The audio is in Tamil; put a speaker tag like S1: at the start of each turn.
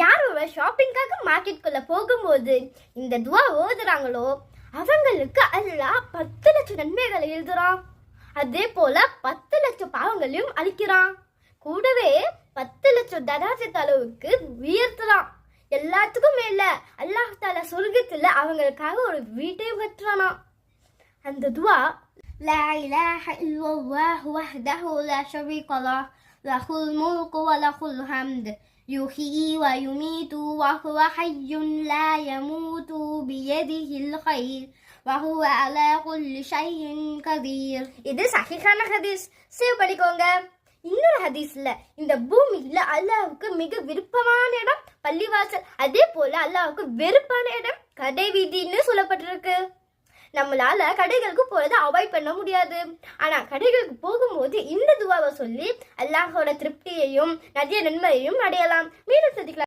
S1: யாரோட ஷாப்பிங்காக மார்க்கெட்டுக்குள்ள போகும்போது இந்த துவா ஓதுறாங்களோ அவங்களுக்கு அல்லாஹ் 10 லட்சம் நன்மைகளை எழுதுறான். அதே போல 10 லட்சம் பாவங்களையும் அழிக்கிறான். கூடவே 10 லட்சம் தராஜத் அளவுக்கு உயர்த்துறான். எல்லாத்துக்கும் மேல அல்லாஹ் தாலா சொர்க்கத்துல அவங்களுக்காக ஒரு வீட்டையும் கட்டுறானா. அந்த துவா லா இலாஹ இல்லல்லாஹு வஹ்தஹு லா ஷரீக லஹ் லஹுல் முல்கு வ லஹுல் ஹம்த் யுஹ்யி வ யுமீது வ ஹுவ ஹய்யுன் லா யமூது பியதிஹில் கைர் வ ஹுவ அலா குல்லி ஷைஇன் கதீர். இது சஹீஹான ஹதீஸ், சேவ் பண்ணிக்கோங்க. இன்னொரு ஹதீஸ்ல இந்த பூமியில அல்லாஹ்வுக்கு மிக விருப்பமான இடம் பள்ளிவாசல், அதே போல அல்லாஹ்வுக்கு வெறுப்பான இடம் கடை வீதின்னு சொல்லப்பட்டிருக்கு. நம்மளால கடைகளுக்கு போறதை அவாய்ட் பண்ண முடியாது. ஆனா கடைகளுக்கு போகும்போது இந்த துவாவை சொல்லி அல்லாஹோட திருப்தியையும் நிறைய நன்மையையும் அடையலாம். மீண்டும் சந்திக்கலாம்.